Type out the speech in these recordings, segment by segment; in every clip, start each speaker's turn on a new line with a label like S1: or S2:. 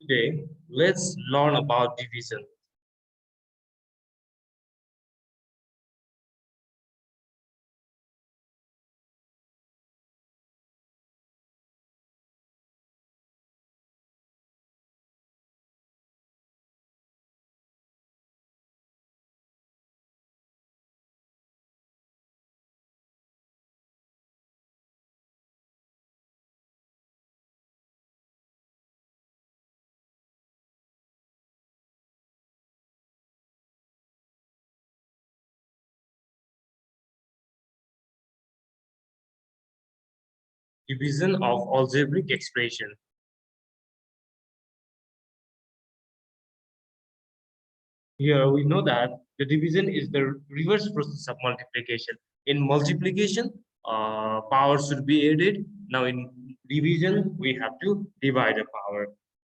S1: Today, let's learn about division. Division of algebraic expression. Here we know that the division is the reverse process of multiplication. In multiplication, power should be added. Now in division, we have to divide a power.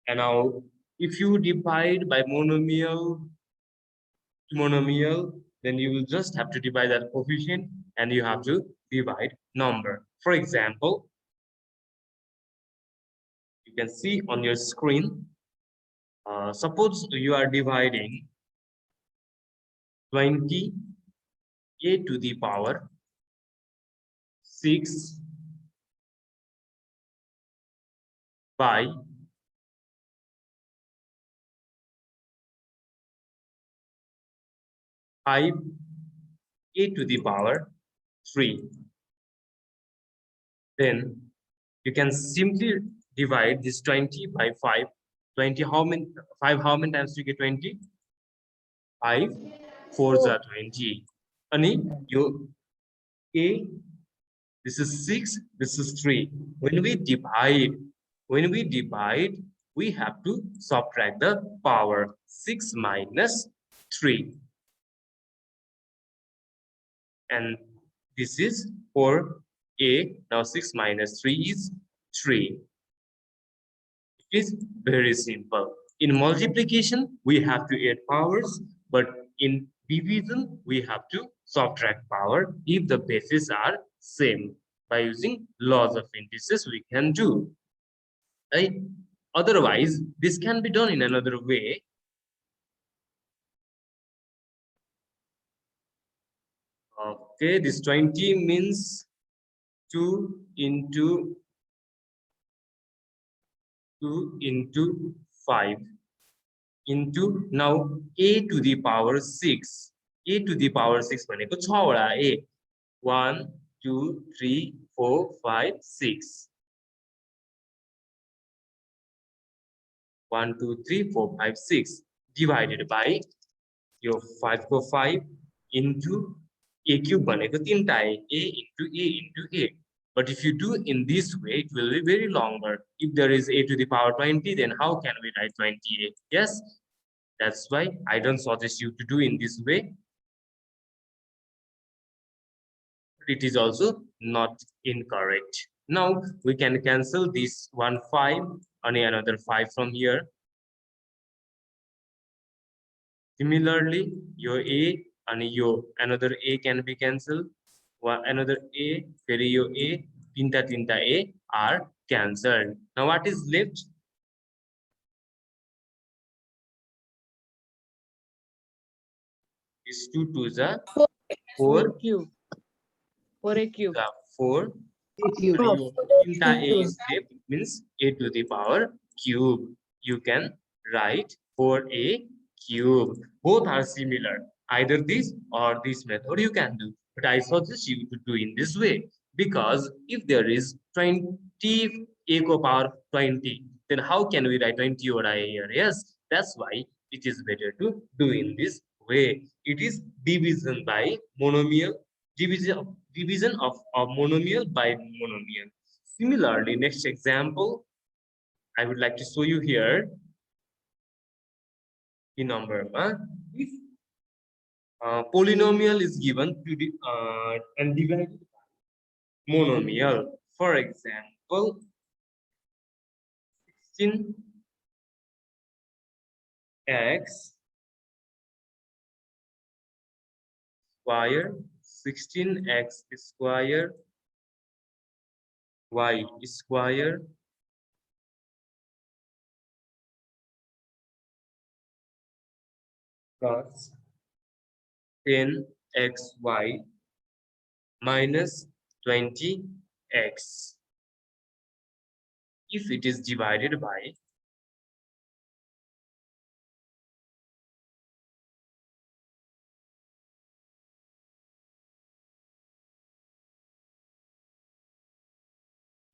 S1: And now if you divide by monomial to monomial, then you will just have to divide that coefficient and you have to divide number. For example, you can see on your screen, suppose you are dividing 20 a to the power 6 by 5 a to the power 3. Then you can simply divide this 20 by 5. 20 how many 5 how many times you get 20? 5 4s are 20. And you a, this is 6, this is 3. When we divide, we have to subtract the power 6 minus 3. And this is for a. Now 6 minus 3 is 3. It is very simple. In multiplication, we have to add powers, but in division, we have to subtract power if the bases are same. By using laws of indices, we can do. Right? Otherwise, this can be done in another way. Okay, this 20 means 2 into 5 into now a to the power 6. A to the power 6 भनेको 6 वटा a. 1 2 3 4 5 6. 1 2 3 4 5 6 divided by your 5 को 5 into a cube भनेको 3 टा a into a. But if you do in this way, it will be very longer. If there is a to the power 20, then how can we write 28? Yes, that's why I don't suggest you to do in this way. It is also not incorrect. Now we can cancel this 1 5 and another 5 from here. Similarly, your a and your another a can be cancelled. Another a, your a, tinta a are cancelled. Now what is left? Is 2 2s are 4
S2: cube. 4a cube.
S1: 4 tinta a is left, means a to the power cube. You can write 4a cube. Both are similar. Either this or this method you can do. But I suggest you to do in this way, because if there is 20 a to power 20, then how can we write 20 over a here? Yes, that's why it is better to do in this way. It is division by monomial, division of a monomial by monomial. Similarly, next example, I would like to show you here. The number, if polynomial is given to the and divided by monomial. For example, 16x square, 16x square, y square plus 10xy minus 20x. If it is divided by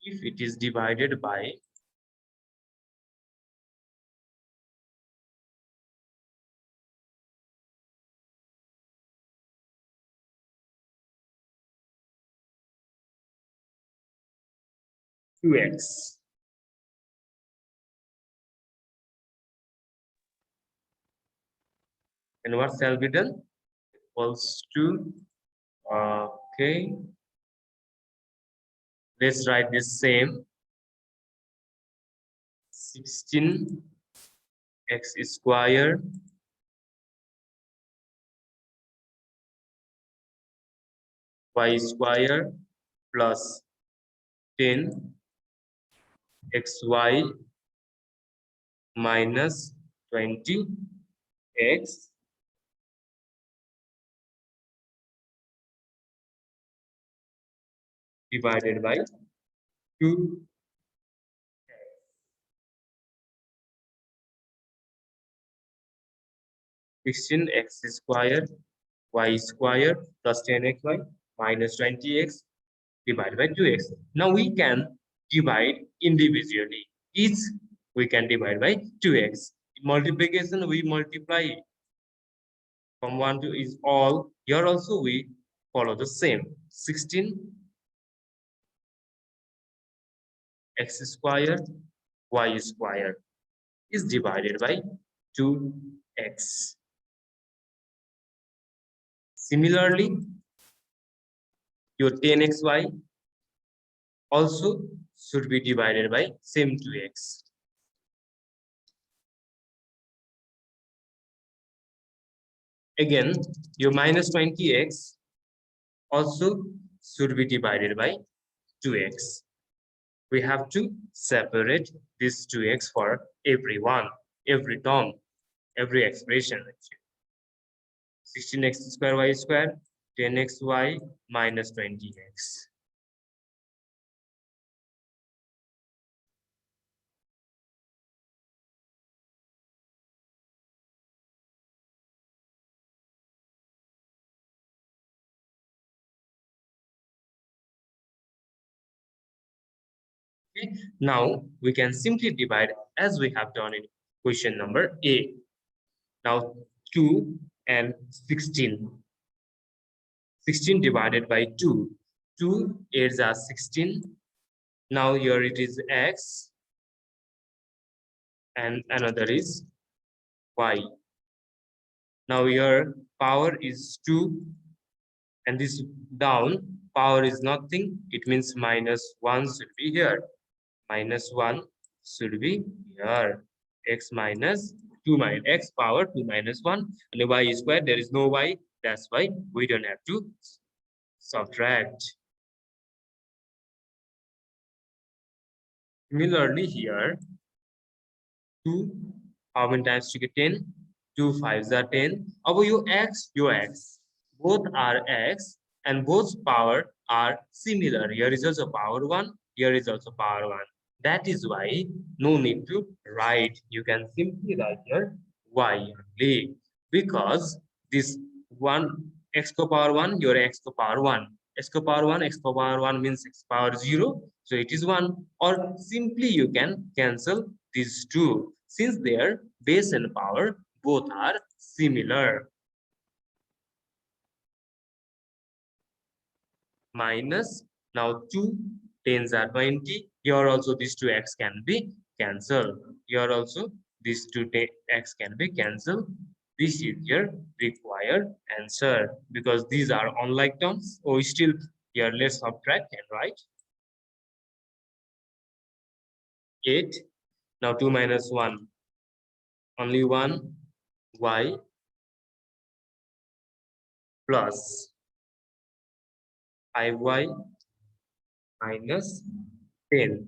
S1: if it is divided by 2x. And what shall be done? Equals to, okay, let's write this same 16x square y square plus 10 xy minus 20x divided by 2. 16x square y square plus 10xy minus 20x divided by 2x. Now we can divide individually. Each we can divide by 2x. In multiplication, we multiply from 1 to is all. Here also we follow the same. 16x square y square is divided by 2x. Similarly, your 10xy also should be divided by same 2x. Again, your minus 20x also should be divided by 2x. We have to separate this 2x for every term, every expression. 16x square y square, 10xy minus 20x. Okay. Now we can simply divide as we have done in question number A. Now 2 and 16. 16 divided by 2. 2 is 16. Now here it is x and another is y. Now here power is 2 and this down power is nothing. It means minus 1 should be here. Minus 1 should be here. X minus 2 minus x power 2 minus 1 and y square. There is no y. That's why we don't have to subtract. Similarly here 2, how many times to get 10? 2 5s are 10. Over your x. Both are x and both power are similar. Here is also power 1. Here is also power 1. That is why no need to write. You can simply write here y only. Because this 1 x to power 1, your x to power 1. X to power 1, x to power 1 means x power 0. So it is 1. Or simply you can cancel these two. Since their base and power both are similar. Minus, now 2 tens are 20. Here also these two x can be cancelled. Here also these two x can be cancelled. This is your required answer because these are unlike terms. Oh, still here let's subtract and write 8. Now 2 minus 1. Only 1 y plus 5y minus 10.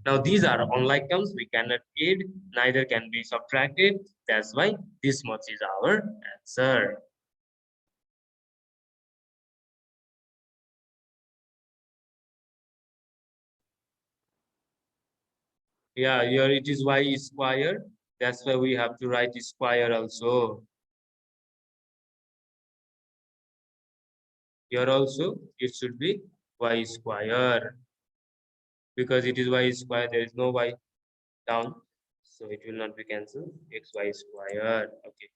S1: Now these are unlike terms, we cannot add, neither can be subtracted. That's why this much is our answer. Yeah, here it is y square. That's why we have to write square also. Here also it should be y square. Because it is y square, there is no y down. So it will not be cancelled. Xy square. Okay.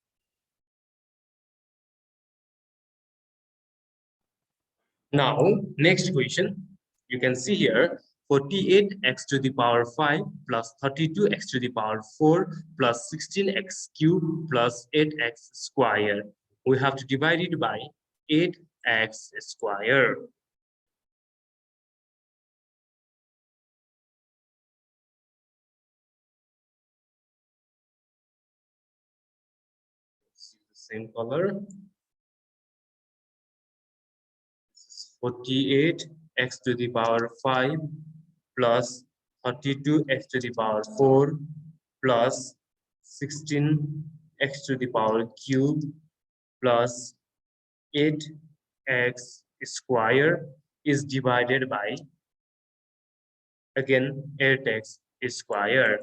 S1: Now, next question. You can see here 48x to the power 5 plus 32x to the power 4 plus 16x cubed plus 8x square. We have to divide it by 8x square. See the same color. 48x to the power 5 plus 32x to the power 4 plus 16x to the power cube plus 8x square is divided by, again, 8x square.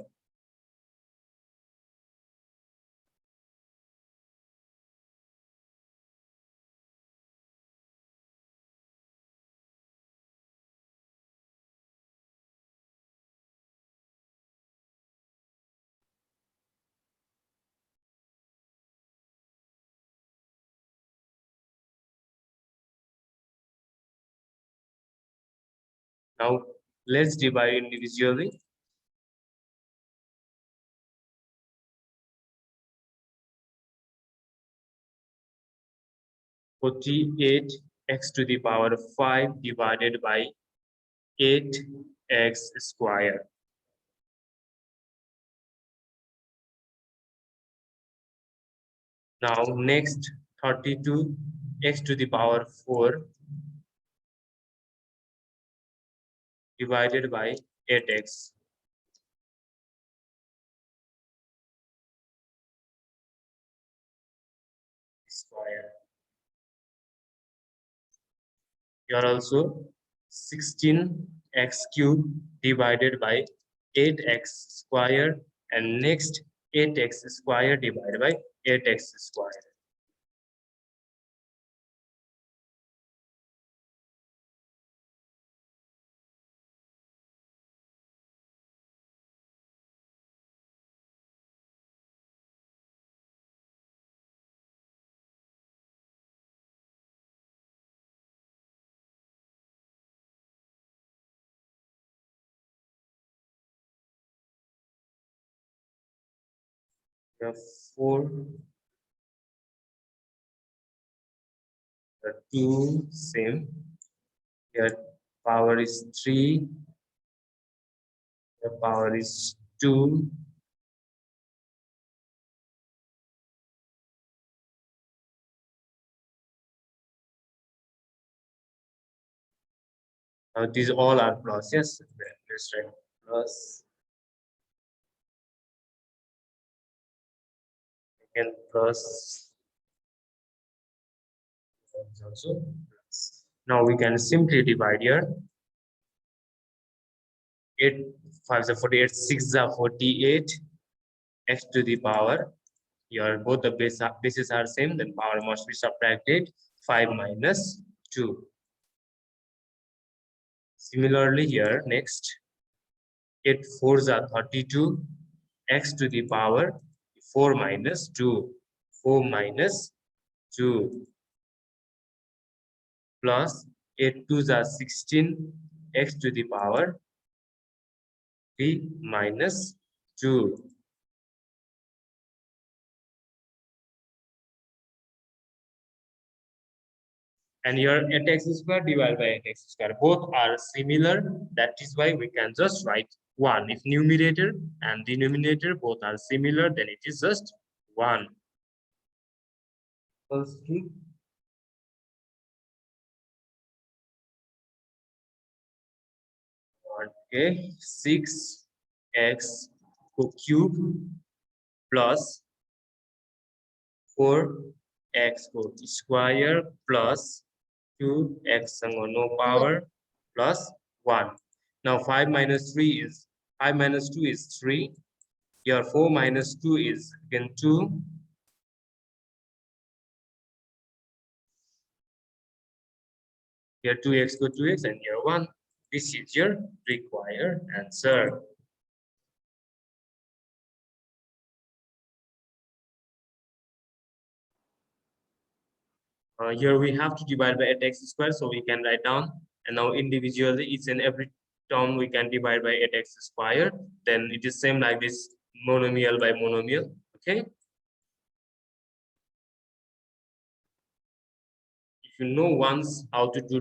S1: Now, let's divide individually. Forty-eight x to the power 5 divided by 8x square. Now, next 32x to the power 4 divided by 8x. Square. Here also 16x cube divided by 8x square, and next 8x square divided by 8x square. The 4, the 2, same. Here power is 3, the power is 2. These all are plus, yes, that's right. Plus, again, plus, also plus. Now we can simply divide here. 8 5 is 48, 6 is 48, x to the power. Here both the bases are same, then power must be subtracted. 5 minus 2. Similarly here, next 8 4s are 32, x to the power 4 minus 2. 4 minus 2 plus 8 2s are 16, x to the power 3 minus 2. And here 8x square divided by 8x square. Both are similar. That is why we can just write 1. If numerator and denominator both are similar, then it is just 1. Equals to 1 Okay, 6x cube plus 4x square plus 2x no power plus 1. Now 5 minus 3 is 5 minus 2 is 3. Here 4 minus 2 is again 2. Here 2x go 2x and here 1. This is your required answer. Here we have to divide by 8x squared, so we can write down. And now individually, each and every term we can divide by 8x squared. Then it is same like this, monomial by monomial. Okay. If you know once how to do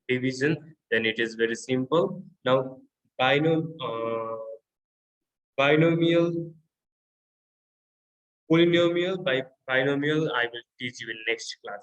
S1: division, then it is very simple. Now, binomial, polynomial by binomial, I will teach you in next class.